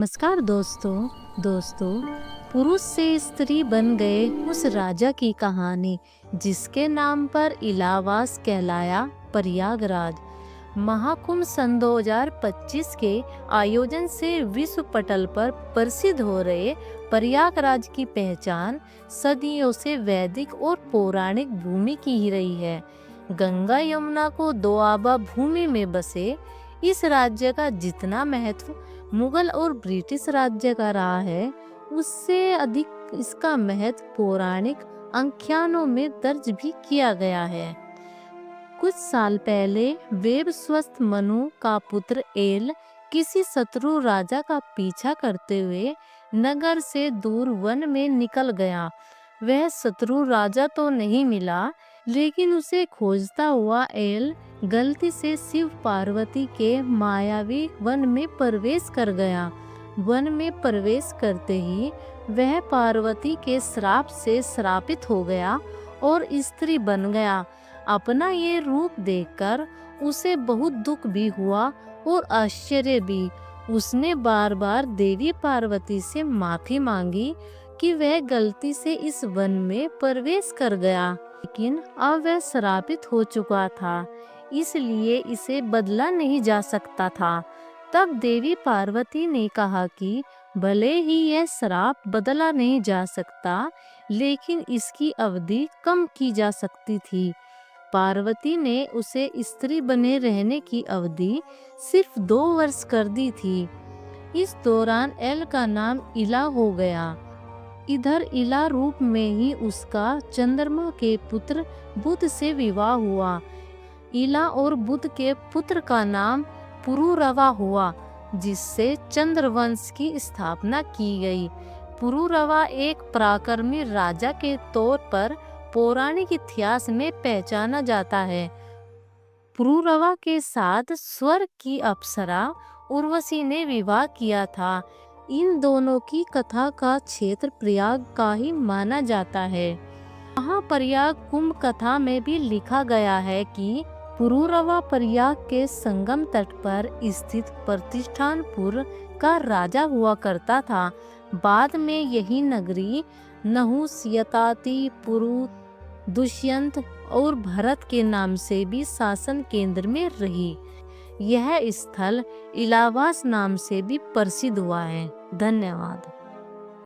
नमस्कार दोस्तों पुरुष से स्त्री बन गए उस राजा की कहानी जिसके नाम पर इलाहाबाद कहलाया प्रयागराज। महाकुंभ सन 2025 के आयोजन से विश्व पटल पर प्रसिद्ध हो रहे प्रयागराज की पहचान सदियों से वैदिक और पौराणिक भूमि की ही रही है। गंगा यमुना को दोआबा भूमि में बसे इस राज्य का जितना महत्व मुगल और ब्रिटिश राज्य का रहा है, उससे अधिक इसका महत्व पौराणिक आख्यानों में दर्ज भी किया गया है। कुछ साल पहले वेदस्वस्त मनु का पुत्र एल किसी शत्रु राजा का पीछा करते हुए नगर से दूर वन में निकल गया। वह शत्रु राजा तो नहीं मिला, लेकिन उसे खोजता हुआ एल गलती से शिव पार्वती के मायावी वन में प्रवेश कर गया। वन में प्रवेश करते ही वह पार्वती के श्राप से श्रापित हो गया और स्त्री बन गया। अपना ये रूप देखकर उसे बहुत दुख भी हुआ और आश्चर्य भी। उसने बार बार देवी पार्वती से माफी मांगी कि वह गलती से इस वन में प्रवेश कर गया, लेकिन अब वह श्रापित हो चुका था, इसलिए इसे बदला नहीं जा सकता था। तब देवी पार्वती ने कहा कि भले ही यह श्राप बदला नहीं जा सकता, लेकिन इसकी अवधि कम की जा सकती थी। पार्वती ने उसे स्त्री बने रहने की अवधि सिर्फ 2 वर्ष कर दी थी। इस दौरान एल का नाम इला हो गया। इधर इला रूप में ही उसका चंद्रमा के पुत्र बुध से विवाह हुआ। इला और बुध के पुत्र का नाम पुरुरवा हुआ, जिससे चंद्रवंश की स्थापना की गई। पुरुरवा एक पराक्रमी राजा के तौर पर पौराणिक इतिहास में पहचाना जाता है। पुरुरवा के साथ स्वर्ग की अप्सरा उर्वशी ने विवाह किया था। इन दोनों की कथा का क्षेत्र प्रयाग का ही माना जाता है। महाप्रयाग कुंभ कथा में भी लिखा गया है कि पुरुरवा प्रयाग के संगम तट पर स्थित प्रतिष्ठानपुर का राजा हुआ करता था। बाद में यही नगरी नहुस, यताति, पुरु, दुष्यंत और भरत के नाम से भी शासन केंद्र में रही। यह स्थल इलाहाबाद नाम से भी प्रसिद्ध हुआ है। धन्यवाद।